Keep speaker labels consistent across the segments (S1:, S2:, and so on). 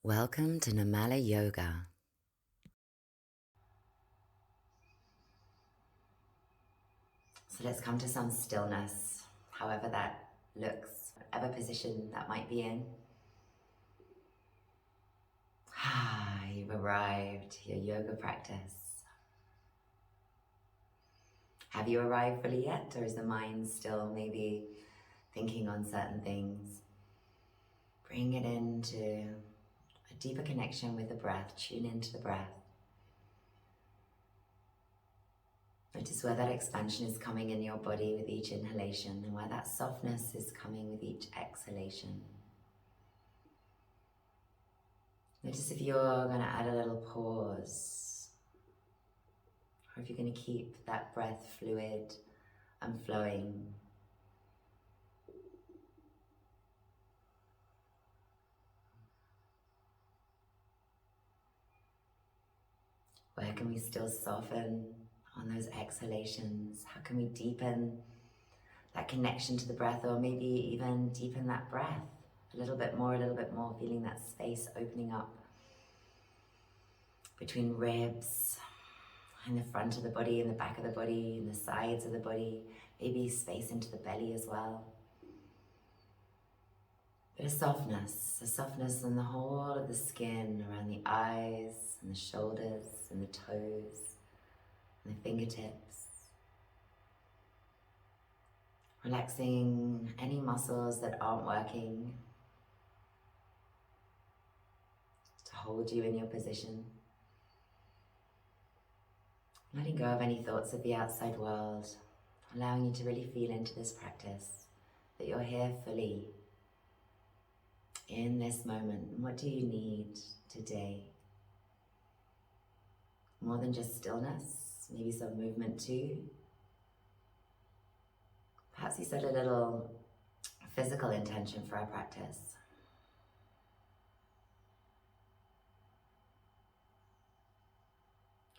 S1: Welcome to Namala Yoga. So let's come to some stillness, however that looks, whatever position that might be in. You've arrived to your yoga practice. Have you arrived fully yet, or is the mind still maybe thinking on certain things? Bring it into a deeper connection with the breath. Tune into the breath. Notice where that expansion is coming in your body with each inhalation and where that softness is coming with each exhalation. Notice if you're going to add a little pause, or if you're going to keep that breath fluid and flowing. Where can we still soften on those exhalations? How can we deepen that connection to the breath, or maybe even deepen that breath a little bit more, feeling that space opening up between ribs, in the front of the body, in the back of the body, in the sides of the body, maybe space into the belly as well. Bit of softness, a softness in the whole of the skin, around the eyes and the shoulders and the toes and the fingertips. Relaxing any muscles that aren't working to hold you in your position. Letting go of any thoughts of the outside world, allowing you to really feel into this practice, that you're here fully in this moment. What do you need today? More than just stillness, maybe some movement too. Perhaps you set a little physical intention for our practice.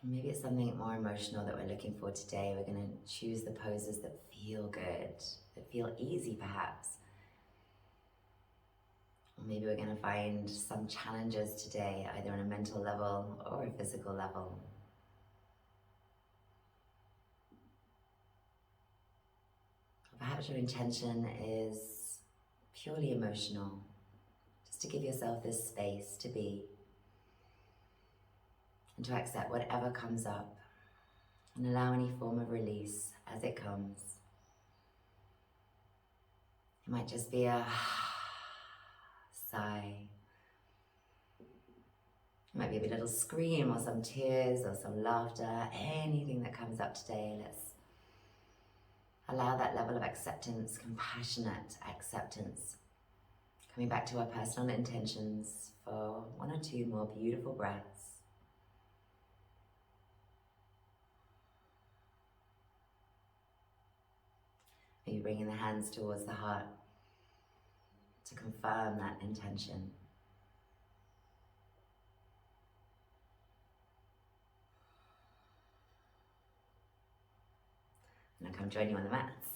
S1: Maybe it's something more emotional that we're looking for today. We're going to choose the poses that feel good, that feel easy perhaps. Or maybe we're going to find some challenges today, either on a mental level or a physical level. Or perhaps your intention is purely emotional, just to give yourself this space to be and to accept whatever comes up and allow any form of release as it comes. It might just be a sigh. It might be a little scream or some tears or some laughter, anything that comes up today. Let's allow that level of acceptance, compassionate acceptance. Coming back to our personal intentions for one or two more beautiful breaths. Maybe bringing the hands towards the heart to confirm that intention. And I'll come join you on the mats.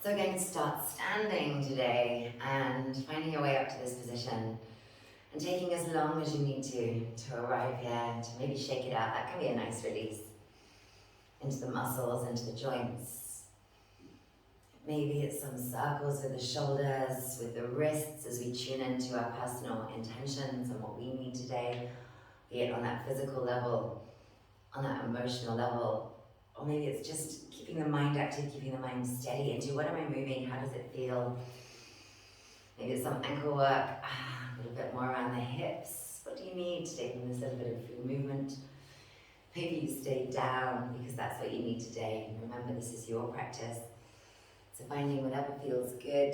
S1: So we're going to start standing today and finding your way up to this position and taking as long as you need to arrive here, to maybe shake it out. That can be a nice release into the muscles, into the joints. Maybe it's some circles with the shoulders, with the wrists as we tune into our personal intentions and what we need today, be it on that physical level, on that emotional level, or maybe it's just keeping the mind active, keeping the mind steady into what am I moving, how does it feel? Maybe it's some ankle work, a little bit more around the hips. What do you need today from this little bit of free movement? Maybe you stay down because that's what you need today. Remember, this is your practice. So finding whatever feels good.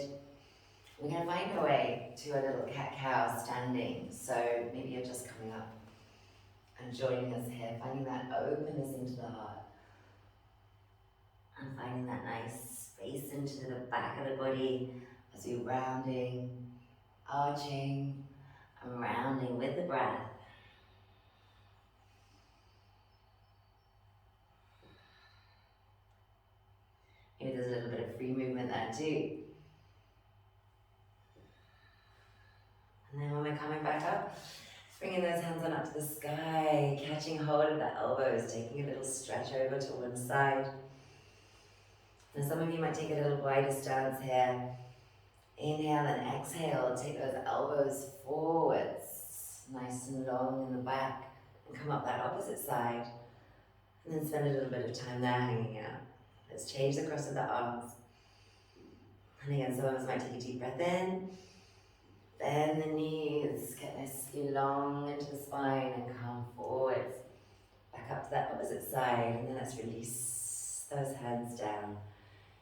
S1: We're going to find our way to a little cat-cow standing. So maybe you're just coming up and joining us here, finding that openness into the heart. And finding that nice space into the back of the body as we're rounding, arching, and rounding with the breath. Maybe there's a little bit of free movement there too. And then when we're coming back up, Bringing those hands on up to the sky, catching hold of the elbows, taking a little stretch over to one side. Now some of you might take a little wider stance here. Inhale and exhale, take those elbows forwards, nice and long in the back, and come up that opposite side. And then spend a little bit of time there hanging out. Let's change the cross of the arms. And again, some of us might take a deep breath in. Bend the knees, get nice and long into the spine and come forwards. Back up to that opposite side, and then let's release those hands down.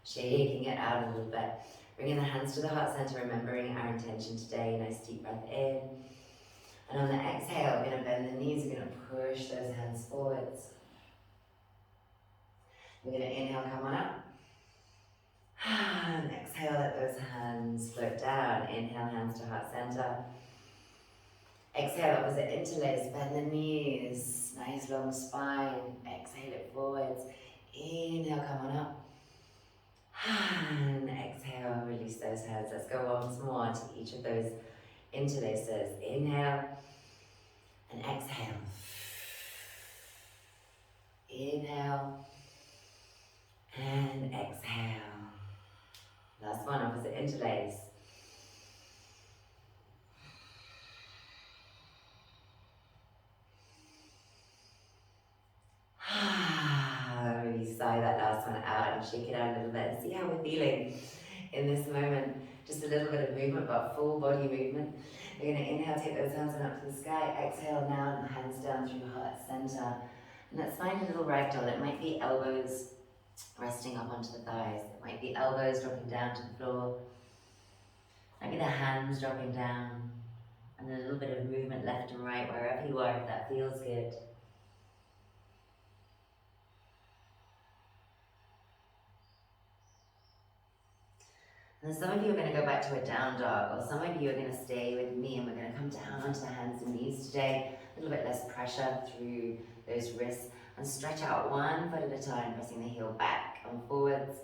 S1: Shaking it out a little bit. Bringing the hands to the heart center, remembering our intention today. Nice deep breath in. And on the exhale, we're going to bend the knees, we're going to push those hands forwards. We're going to inhale, come on up. And exhale, let those hands float down. Inhale, hands to heart center. Exhale, opposite interlace, bend the knees. Nice long spine. Exhale it forwards. Inhale, come on up. And exhale, release those hands. Let's go once more to each of those interlaces. Inhale and exhale. Inhale and exhale. Last one, opposite interlace. Really sigh that last one out and shake it out a little bit and see how we're feeling in this moment. Just a little bit of movement, but full body movement. We're going to inhale, take those hands up to the sky. Exhale now, and hands down through heart center. And let's find a little ragdoll. It might be elbows resting up onto the thighs. It might be elbows dropping down to the floor. Maybe the hands dropping down. And a little bit of movement left and right, wherever you are, if that feels good. And some of you are going to go back to a down dog, or some of you are going to stay with me and we're going to come down onto the hands and knees today. A little bit less pressure through those wrists and stretch out one foot at a time, pressing the heel back and forwards.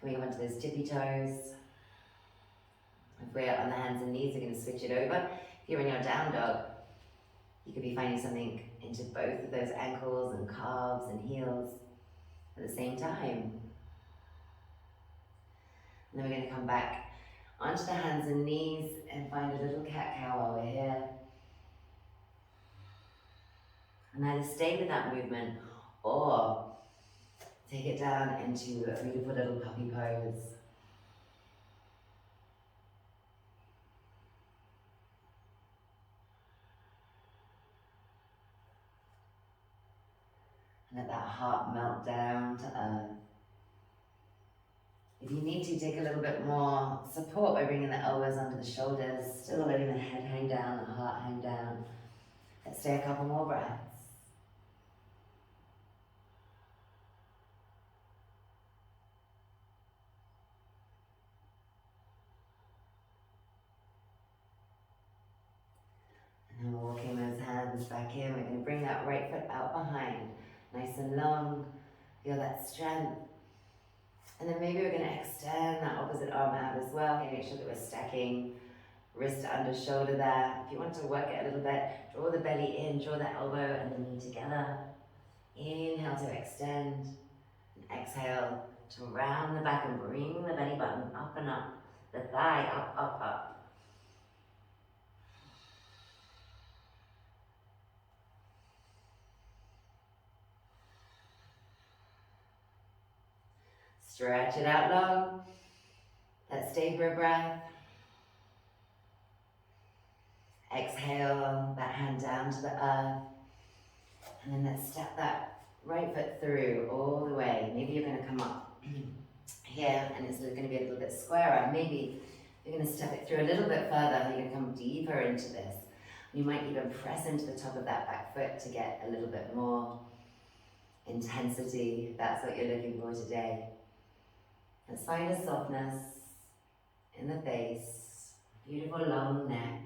S1: Coming up onto those tippy toes. If we're on the hands and knees, we're going to switch it over. If you're in your down dog, you could be finding something into both of those ankles and calves and heels at the same time. And then we're going to come back onto the hands and knees and find a little cat-cow while we're here. And either stay with that movement or take it down into a beautiful little puppy pose. And let that heart melt down to earth. If you need to, take a little bit more support by bringing the elbows under the shoulders, still letting the head hang down, the heart hang down. Let's stay a couple more breaths. And then walking those hands back in, we're going to bring that right foot out behind, nice and long. Feel that strength. And then maybe we're going to extend that opposite arm out as well. Make sure that we're stacking wrist under shoulder there. If you want to work it a little bit, draw the belly in, draw the elbow and the knee together. Inhale to extend. And exhale to round the back and bring the belly button up and up. The thigh up, up, up. Stretch it out long. Let's stay for a breath. Exhale, that hand down to the earth. And then let's step that right foot through all the way. Maybe you're going to come up here and it's going to be a little bit squarer. Maybe you're going to step it through a little bit further. You're going to come deeper into this. You might even press into the top of that back foot to get a little bit more intensity, if that's what you're looking for today. Let's find a softness in the face, beautiful long neck,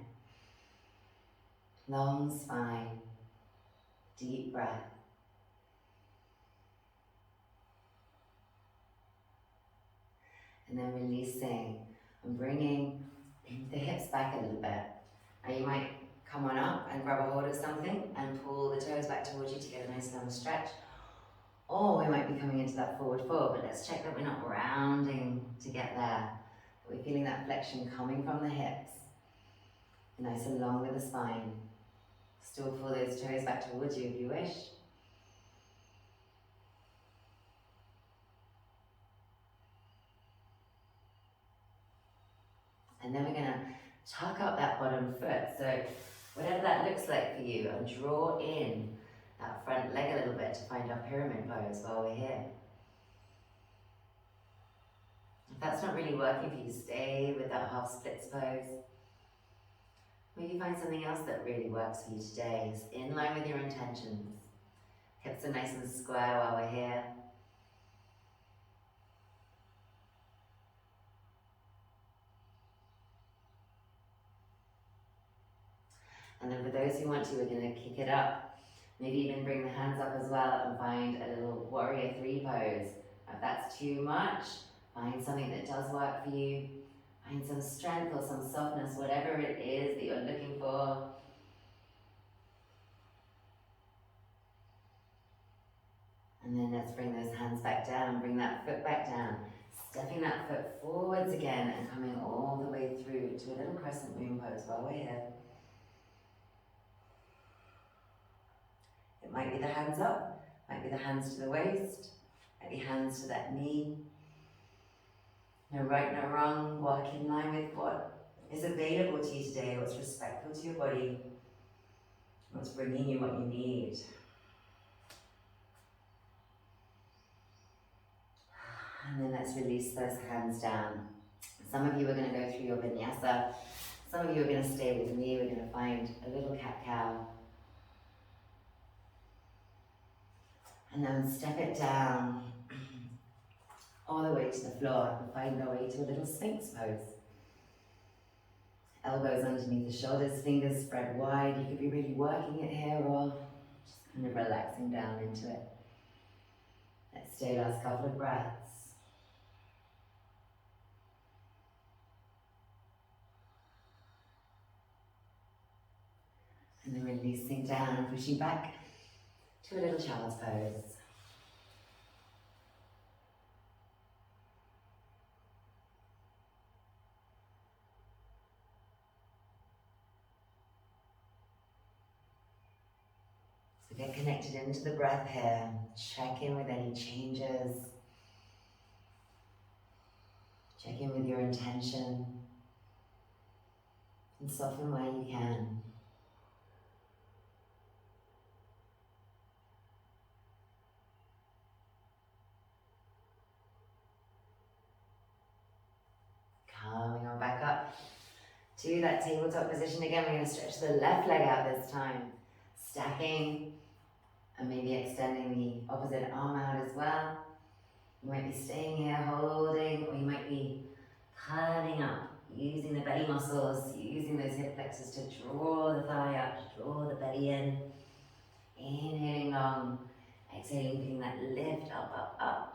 S1: long spine, deep breath. And then releasing and bringing the hips back a little bit. Now you might come on up and grab a hold of something and pull the toes back towards you to get a nice long stretch. Or we might be coming into that forward fold, but let's check that we're not rounding to get there. We're feeling that flexion coming from the hips. Nice and long with the spine. Still pull those toes back towards you if you wish. And then we're going to tuck up that bottom foot. So whatever that looks like for you, and draw in that front leg a little bit to find our pyramid pose while we're here. If that's not really working for you, stay with that half splits pose. Maybe find something else that really works for you today. It's in line with your intentions. Hips are nice and square while we're here. And then for those who want to, we're going to kick it up. Maybe even bring the hands up as well and find a little warrior three pose. If that's too much, find something that does work for you. Find some strength or some softness, whatever it is that you're looking for. And then let's bring those hands back down, bring that foot back down. Stepping that foot forwards again and coming all the way through to a little crescent moon pose while we're here. It might be the hands up, might be the hands to the waist, might be hands to that knee. No right, no wrong. Walk in line with what is available to you today, what's respectful to your body, what's bringing you what you need. And then let's release those hands down. Some of you are going to go through your vinyasa. Some of you are going to stay with me. We're going to find a little cat-cow. And then step it down all the way to the floor and find our way to a little sphinx pose. Elbows underneath the shoulders, fingers spread wide. You could be really working it here or just kind of relaxing down into it. Let's stay last couple of breaths. And then releasing down and pushing back to a little child's pose. So get connected into the breath here. Check in with any changes. Check in with your intention. And soften where you can. Coming on back up to that tabletop position again. We're going to stretch the left leg out this time. Stacking and maybe extending the opposite arm out as well. You might be staying here holding, or you might be curling up, using the belly muscles, using those hip flexors to draw the thigh up, to draw the belly in. Inhaling long, exhaling, feeling that lift up, up, up.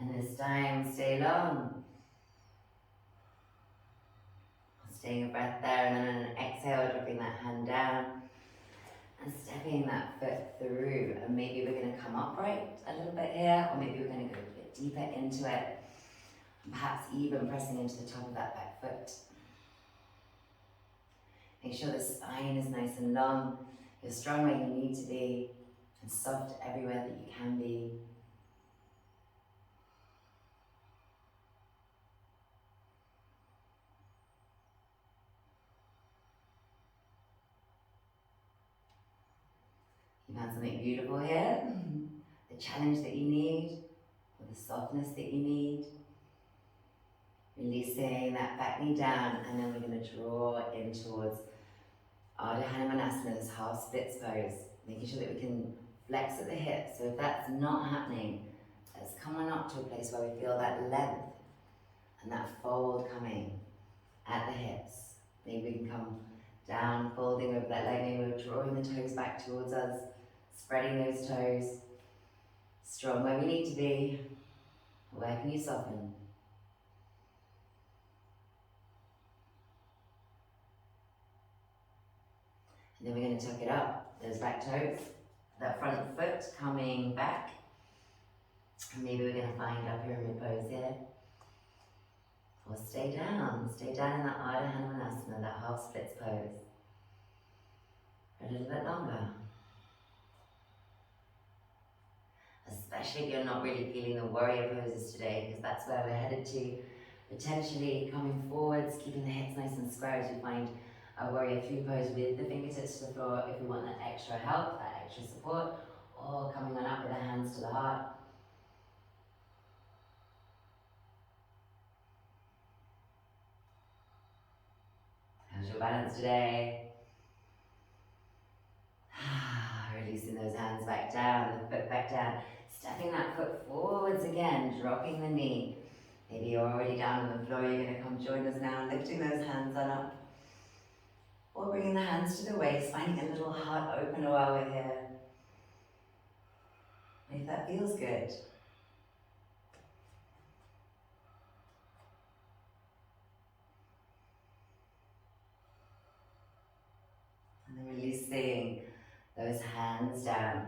S1: And this time, stay long. Staying a breath there, and then on an exhale, dropping that hand down and stepping that foot through. And maybe we're going to come upright a little bit here, or maybe we're going to go a bit deeper into it. And perhaps even pressing into the top of that back foot. Make sure the spine is nice and long. You're strong where you need to be, and soft everywhere that you can be. You found something beautiful here, the challenge that you need, or the softness that you need. Releasing that back knee down, and then we're going to draw in towards Ardha Hanumanasana, this half splits pose, making sure that we can flex at the hips. So if that's not happening, let's come on up to a place where we feel that length and that fold coming at the hips. Maybe we can come down, folding over that leg, maybe we're drawing the toes back towards us, spreading those toes, strong where we need to be. Where can you soften? And then we're going to tuck it up, those back toes, that front foot coming back. And maybe we're going to find our pyramid pose here. Or stay down in that Ardha Hanumanasana, that half splits pose. For a little bit longer. Especially if you're not really feeling the warrior poses today, because that's where we're headed to. Potentially coming forwards, keeping the hips nice and square as we find our warrior three pose with the fingertips to the floor if we want that extra help, that extra support, or coming on up with the hands to the heart. How's your balance today? Releasing those hands back down, the foot back down, stepping that foot forwards again, dropping the knee. Maybe you're already down on the floor, you're going to come join us now, lifting those hands on up. Or bringing the hands to the waist, finding a little heart opener while we're here. If that feels good. And then releasing those hands down.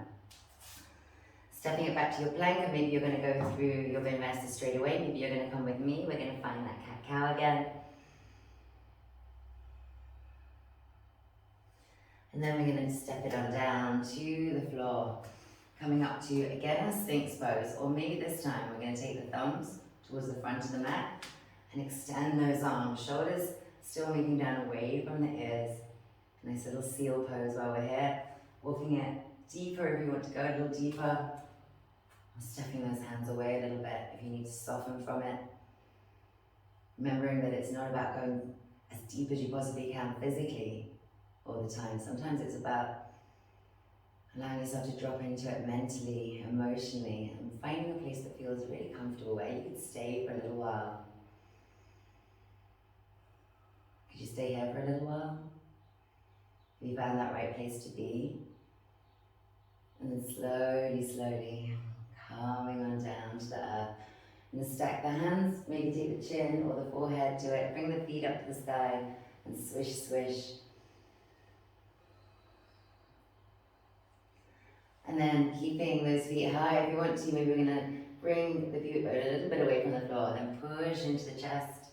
S1: Stepping it back to your plank, and maybe you're going to go through your vinyasa straight away. Maybe you're going to come with me. We're going to find that cat-cow again. And then we're going to step it on down to the floor. Coming up to, again, a Sphinx pose. Or maybe this time we're going to take the thumbs towards the front of the mat and extend those arms. Shoulders still moving down away from the ears. Nice little seal pose while we're here. Walking it deeper if you want to go a little deeper. Stepping those hands away a little bit if you need to soften from it. Remembering that it's not about going as deep as you possibly can physically all the time. Sometimes it's about allowing yourself to drop into it mentally, emotionally, and finding a place that feels really comfortable where you could stay for a little while. Could you stay here for a little while? Have you found that right place to be? And then slowly, slowly coming on down to the earth. And stack the hands, maybe take the chin or the forehead to it. Bring the feet up to the sky and swish, swish. And then keeping those feet high. If you want to, maybe we're going to bring the feet a little bit away from the floor. Then push into the chest.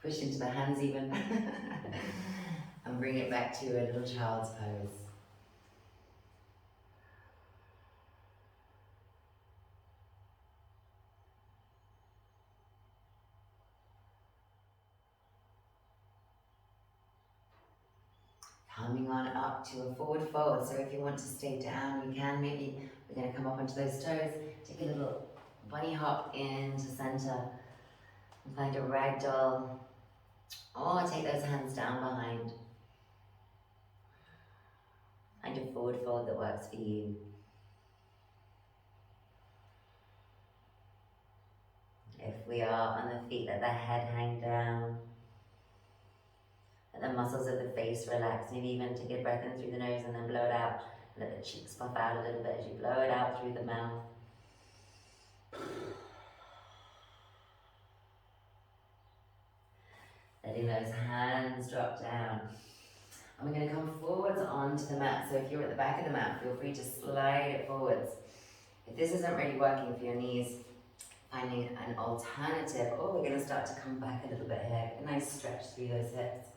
S1: Push into the hands even. And bring it back to a little child's pose. Coming on up to a forward fold. So if you want to stay down, you can. Maybe we're going to come up onto those toes. Take a little bunny hop into center. And find a ragdoll. Or take those hands down behind. Find a forward fold that works for you. If we are on the feet, let the head hang down. Let the muscles of the face relax. Maybe even take a breath in through the nose and then blow it out. Let the cheeks puff out a little bit as you blow it out through the mouth. Letting those hands drop down. And we're going to come forwards onto the mat. So if you're at the back of the mat, feel free to slide it forwards. If this isn't really working for your knees, finding an alternative. Oh, we're going to start to come back a little bit here. A nice stretch through those hips.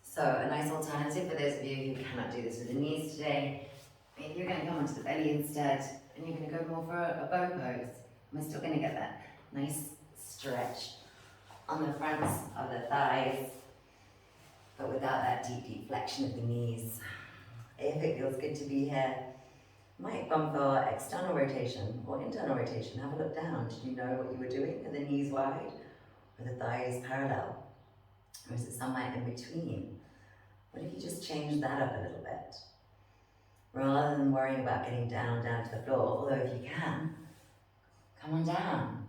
S1: So a nice alternative for those of you who cannot do this with the knees today. Maybe you're going to come onto the belly instead, and you're going to go more for a bow pose. We're still going to get that nice stretch on the fronts of the thighs, but without that deep, deep flexion of the knees. If it feels good to be here, might bump for external rotation or internal rotation. Have a look down. Did you know what you were doing? Are the knees wide? Are the thighs parallel? Or is it somewhere in between? What if you just change that up a little bit? Rather than worrying about getting down to the floor, although if you can, come on down.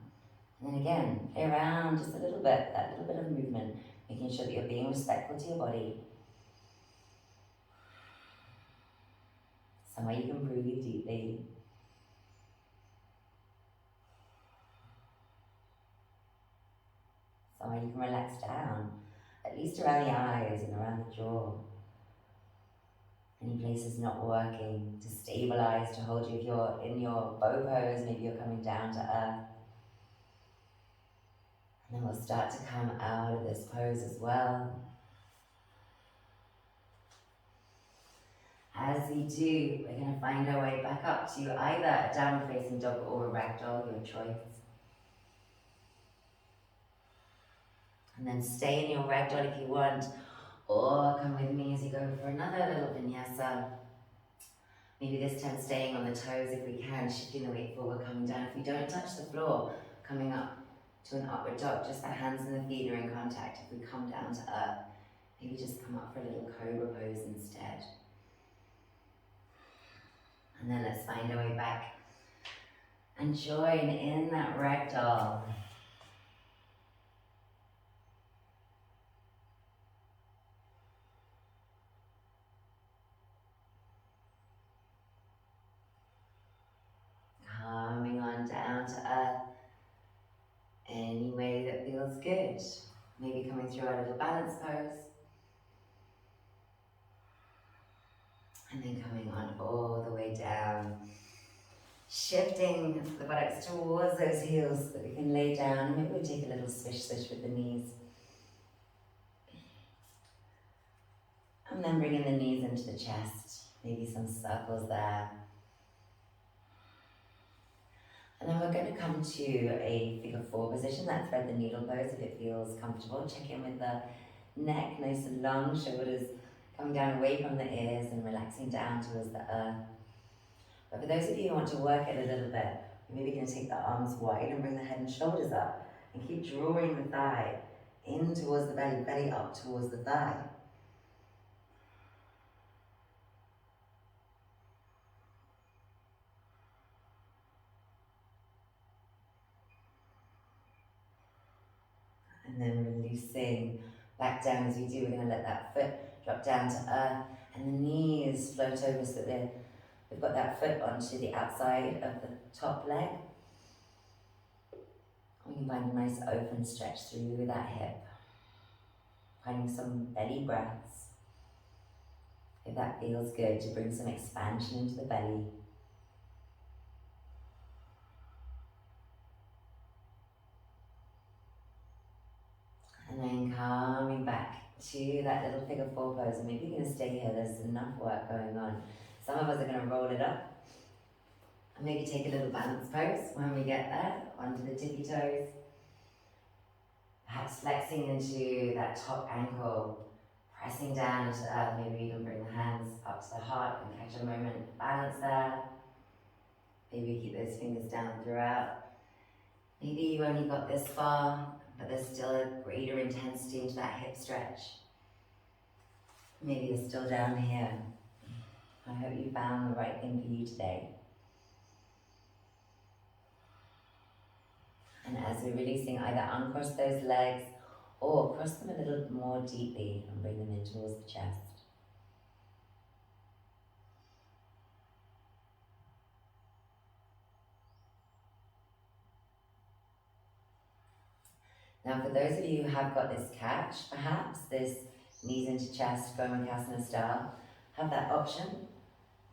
S1: And then again, play around just a little bit, that little bit of movement, making sure that you're being respectful to your body. Somewhere you can breathe deeply. Somewhere you can relax down, at least around the eyes and around the jaw. Any places not working, to stabilize, to hold you. If you're in your bow pose, maybe you're coming down to earth. And then we'll start to come out of this pose as well. As we do, we're going to find our way back up to either a downward facing dog or a ragdoll, your choice. And then stay in your ragdoll if you want, or come with me as you go for another little vinyasa. Maybe this time staying on the toes if we can, shifting the weight forward, coming down. If we don't touch the floor, coming up to an upward dog, just the hands and the feet are in contact. If we come down to earth, maybe just come up for a little cobra pose instead. And then let's find our way back and join in that ragdoll. Coming on down to earth any way that feels good. Maybe coming through our little balance pose. And then coming on all the way down. Shifting the buttocks towards those heels so that we can lay down. And maybe we take a little swish with the knees. And then bringing the knees into the chest. Maybe some circles there. And then we're going to come to a figure four position, that thread the needle pose if it feels comfortable. Check in with the neck, nice and long, shoulders coming down away from the ears and relaxing down towards the earth. But for those of you who want to work it a little bit, you're maybe going to take the arms wide and bring the head and shoulders up and keep drawing the thigh in towards the belly, belly up towards the thigh. And then releasing back down as we do. We're going to let that foot drop down to earth and the knees float over so that we've got that foot onto the outside of the top leg. We can find a nice open stretch through that hip. Finding some belly breaths. If that feels good, to bring some expansion into the belly. And then coming back to that little figure four pose. And maybe you're going to stay here, there's enough work going on. Some of us are going to roll it up. And maybe take a little balance pose when we get there, onto the tippy toes. Perhaps flexing into that top ankle, pressing down into earth. Maybe you can bring the hands up to the heart and catch a moment of balance there. Maybe keep those fingers down throughout. Maybe you only got this far, but there's still a greater intensity into that hip stretch. Maybe you're still down here. I hope you found the right thing for you today. And as we're releasing, either uncross those legs or cross them a little more deeply and bring them in towards the chest. Now for those of you who have got this catch, perhaps this knees into chest, Gomukhasana style, have that option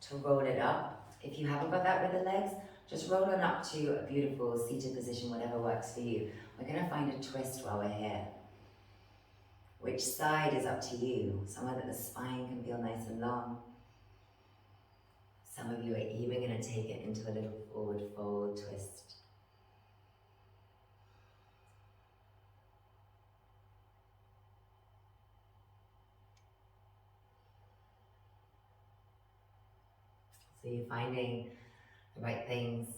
S1: to roll it up. If you haven't got that with the legs, just roll on up to a beautiful seated position, whatever works for you. We're going to find a twist while we're here. Which side is up to you? Somewhere that the spine can feel nice and long. Some of you are even going to take it into a little forward fold twist. So you're finding the right things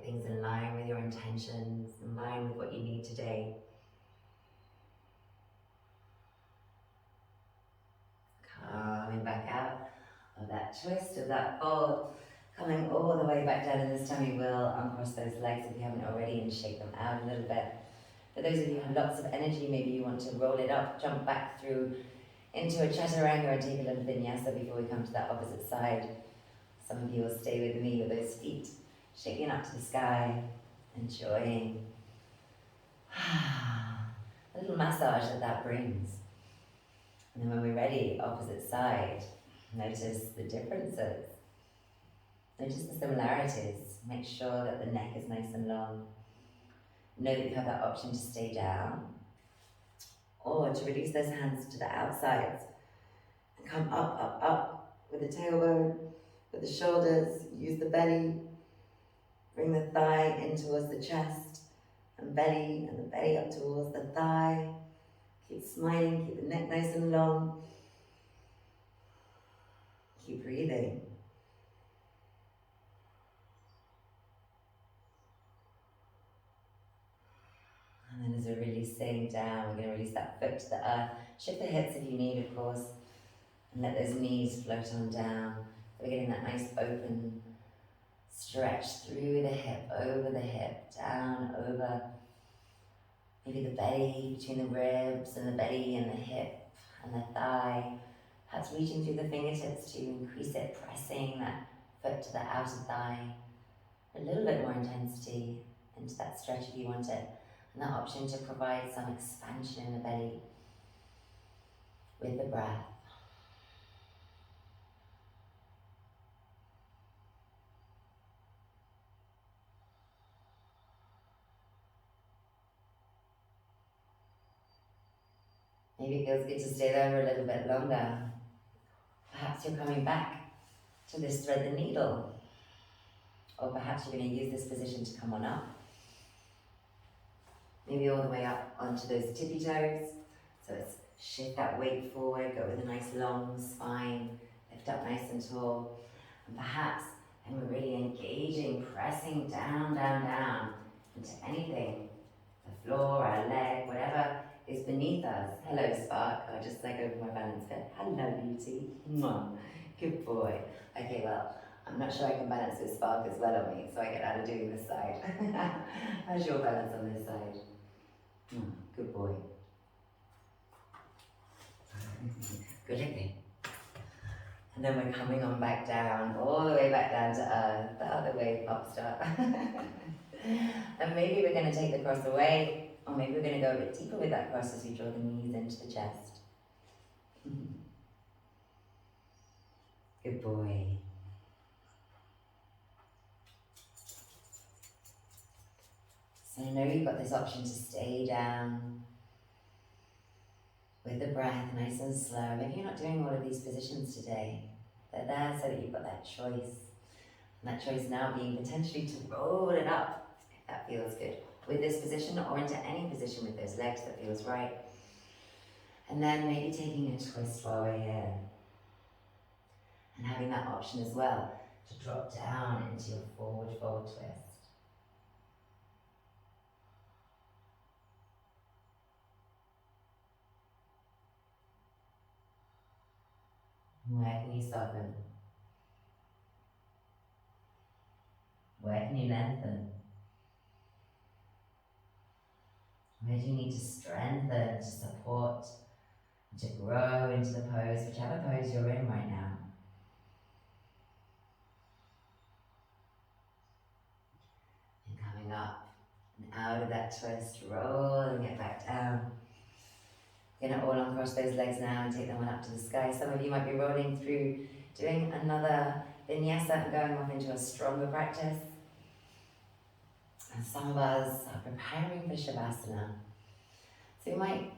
S1: in line with your intentions, in line with what you need today. Coming back out of that twist, of that fold, coming all the way back down, and this time we will uncross those legs if you haven't already and shake them out a little bit. For those of you who have lots of energy, maybe you want to roll it up, jump back through into a chaturanga and take a little vinyasa before we come to that opposite side. Some of you will stay with me with those feet shaking up to the sky, enjoying a little massage that brings. And then when we're ready, opposite side, notice the differences. Notice the similarities. Make sure that the neck is nice and long. Know that you have that option to stay down or to release those hands to the outsides and come up, up, up with the tailbone, with the shoulders. Use the belly. Bring the thigh in towards the chest and the belly up towards the thigh. Keep smiling, keep the neck nice and long. Keep breathing. And then as we're releasing down, we're going to release that foot to the earth. Shift the hips if you need, of course. And let those knees float on down. So we're getting that nice open stretch through the hip, over the hip, down, over. Maybe the belly, between the ribs and the belly and the hip and the thigh. Perhaps reaching through the fingertips to increase it, pressing that foot to the outer thigh. A little bit more intensity into that stretch if you want it. And that option to provide some expansion in the belly with the breath. Maybe it feels good to stay there for a little bit longer. Perhaps you're coming back to this thread the needle. Or perhaps you're going to use this position to come on up. Maybe all the way up onto those tippy toes. So it's shift that weight forward, go with a nice long spine, lift up nice and tall. And perhaps, and we're really engaging, pressing down, down, down into anything. The floor, our leg, whatever is beneath us. Hello, Spark. I just like over my balance bit. Hello, beauty. Mwah. Good boy. Okay, well, I'm not sure I can balance this Spark as well on me, so I get out of doing this side. How's your balance on this side? Good boy. Good looking. And then we're coming on back down, all the way back down to earth, the other way, pop star. And maybe we're going to take the cross away, or maybe we're going to go a bit deeper with that cross as we draw the knees into the chest. Good boy. So I know you've got this option to stay down with the breath, nice and slow. Maybe you're not doing all of these positions today. They're there so that you've got that choice. And that choice now being potentially to roll it up, if that feels good, with this position or into any position with those legs that feels right. And then maybe taking a twist while we're here. And having that option as well to drop down into your forward fold twist. Where can you soften? Where can you lengthen? Where do you need to strengthen, to support, to grow into the pose, whichever pose you're in right now? And coming up and out of that twist, rolling it back down. You're going to all uncross those legs now and take them on up to the sky. Some of you might be rolling through, doing another vinyasa and going off into a stronger practice. And some of us are preparing for savasana. So you might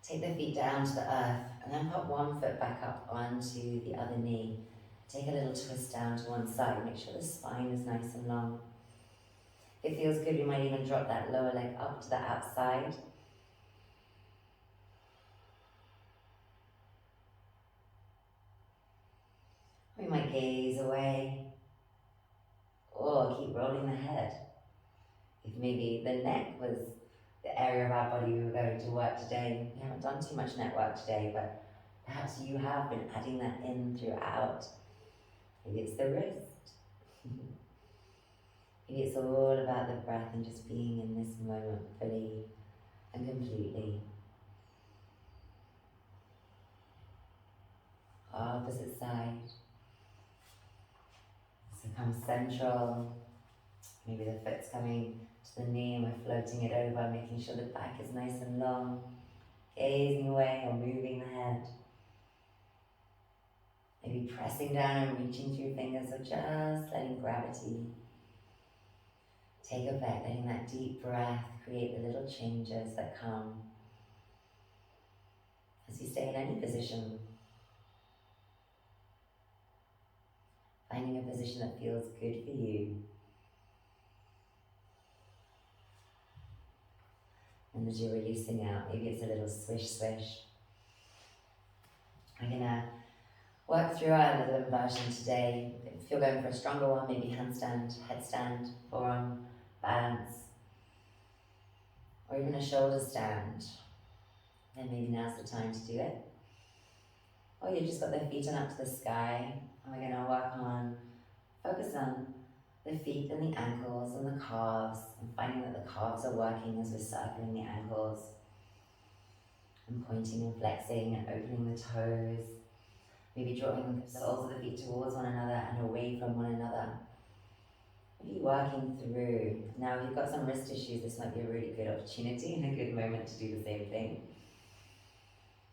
S1: take the feet down to the earth and then put one foot back up onto the other knee. Take a little twist down to one side. Make sure the spine is nice and long. If it feels good, you might even drop that lower leg up to the outside. We might gaze away or keep rolling the head. If maybe the neck was the area of our body we were going to work today, we haven't done too much neck work today, but perhaps you have been adding that in throughout. Maybe it's the wrist. Maybe it's all about the breath and just being in this moment fully and completely. Opposite side. So come central. Maybe the foot's coming to the knee and we're floating it over, making sure the back is nice and long. Gazing away or moving the head. Maybe pressing down and reaching through fingers, or just letting gravity take effect, letting that deep breath create the little changes that come as you stay in any position. Finding a position that feels good for you. And as you're releasing out, maybe it's a little swish, swish. We're gonna work through our little inversion today. If you're going for a stronger one, maybe handstand, headstand, forearm, balance, or even a shoulder stand, then maybe now's the time to do it. Or you've just got the feet on up to the sky, and we're gonna work on, focus on the feet and the ankles and the calves, and finding that the calves are working as we're circling the ankles, and pointing and flexing and opening the toes, maybe drawing the soles of the feet towards one another and away from one another. Maybe working through. Now, if you've got some wrist issues, this might be a really good opportunity and a good moment to do the same thing.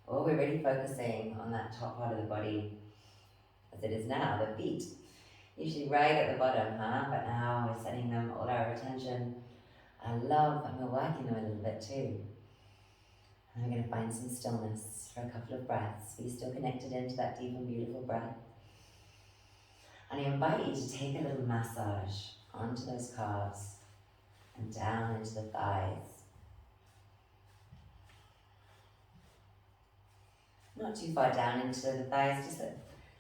S1: Or we're really focusing on that top part of the body, as it is now, the feet. Usually right at the bottom, but now we're setting them all our attention, our love, and we're working them a little bit too. And we're going to find some stillness for a couple of breaths. Be still connected into that deep and beautiful breath. And I invite you to take a little massage onto those calves and down into the thighs. Not too far down into the thighs, just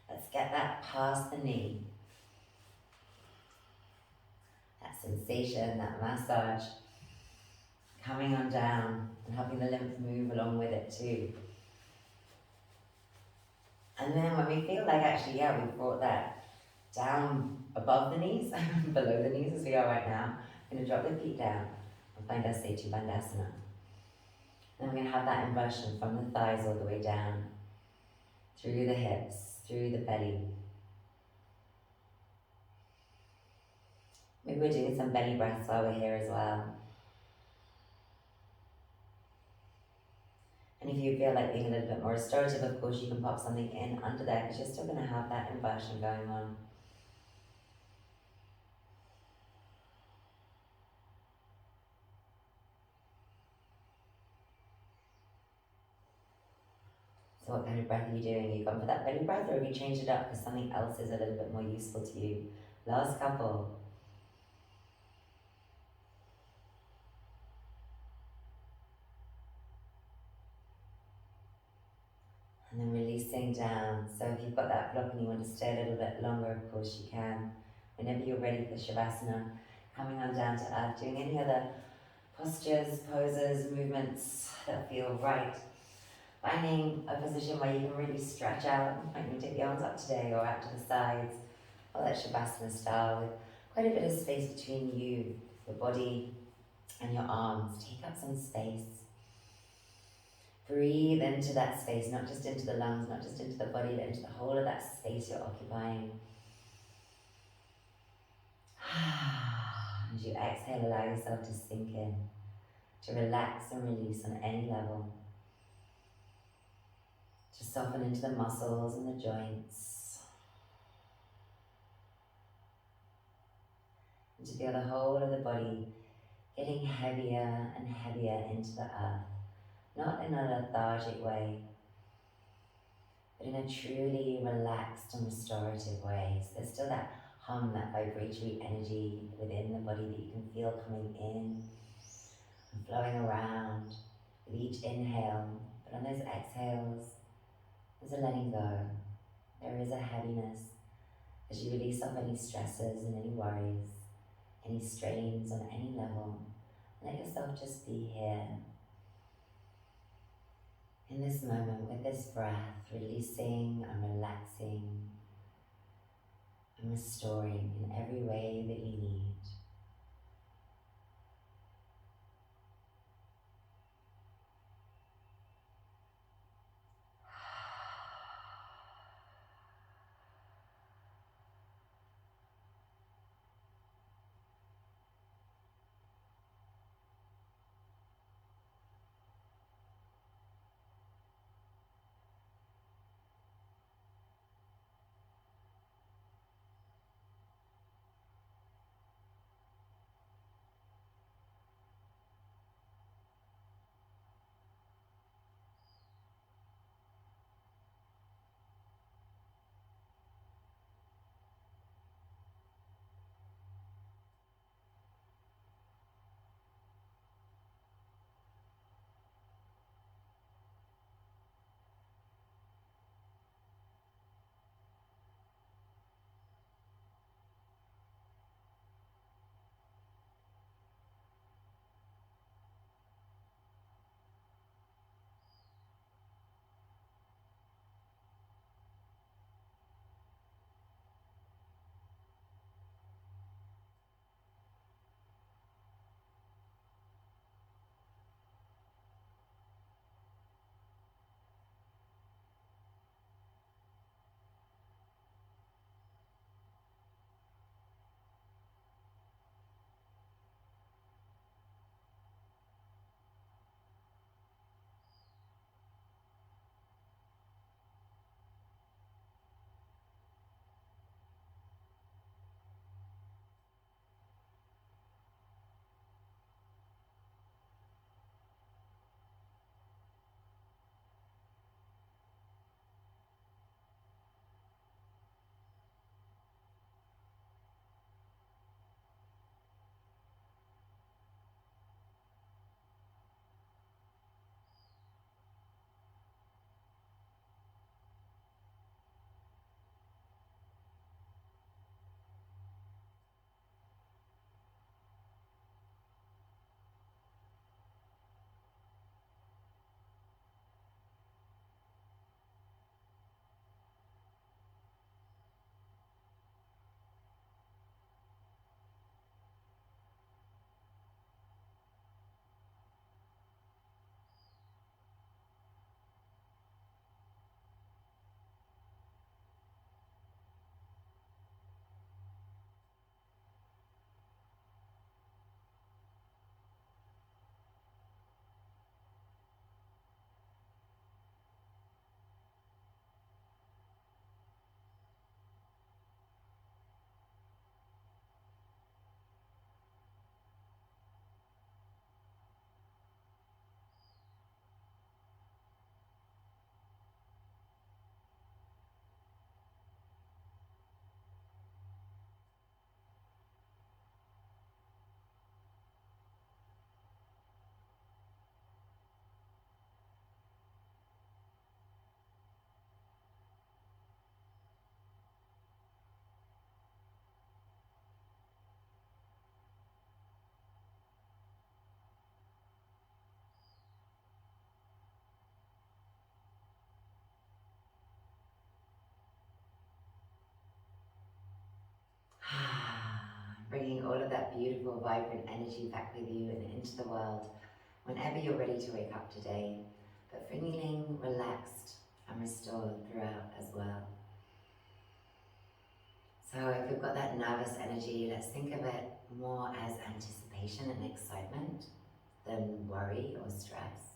S1: let's get that past the knee. That sensation, that massage, coming on down and helping the lymph move along with it too. And then when we feel like actually, we've brought that down above the knees, below the knees as we are right now, we're going to drop the feet down and find our Setu Bandhasana. Then we're going to have that inversion from the thighs all the way down, through the hips, through the belly. Maybe we're doing some belly breaths while we're here as well. And if you feel like being a little bit more restorative, of course, you can pop something in under there because you're still going to have that inversion going on. So what kind of breath are you doing? Are you gone for that belly breath, or have you changed it up because something else is a little bit more useful to you? Last couple. And then releasing down. So if you've got that block and you want to stay a little bit longer, of course you can. Whenever you're ready for Shavasana, coming on down to earth, doing any other postures, poses, movements that feel right. Finding a position where you can really stretch out. Might even take the arms up today or out to the sides. Or that Shavasana style with quite a bit of space between you, your body, and your arms. Take up some space. Breathe into that space, not just into the lungs, not just into the body, but into the whole of that space you're occupying. As you exhale, allow yourself to sink in, to relax and release on any level. To soften into the muscles and the joints. And to feel the whole of the body getting heavier and heavier into the earth. Not in a lethargic way, but in a truly relaxed and restorative way. So there's still that hum, that vibratory energy within the body that you can feel coming in and flowing around with each inhale. But on those exhales, there's a letting go. There is a heaviness as you release off any stresses and any worries, any strains on any level. Let yourself just be here. In this moment, with this breath, releasing and relaxing and restoring in every way that you need. Bringing all of that beautiful, vibrant energy back with you and into the world whenever you're ready to wake up today, but feeling relaxed and restored throughout as well. So if we've got that nervous energy, let's think of it more as anticipation and excitement than worry or stress.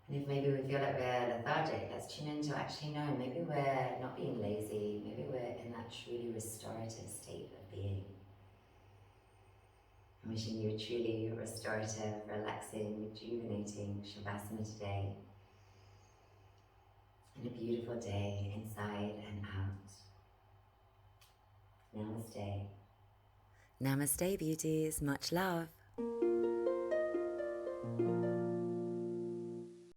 S1: And if maybe we feel like we're lethargic, let's tune into actually no, maybe we're not being lazy, maybe we're in that truly restorative state of being. I'm wishing you a truly restorative, relaxing, rejuvenating Shavasana today. And a beautiful day inside and out. Namaste. Namaste, beauties. Much love.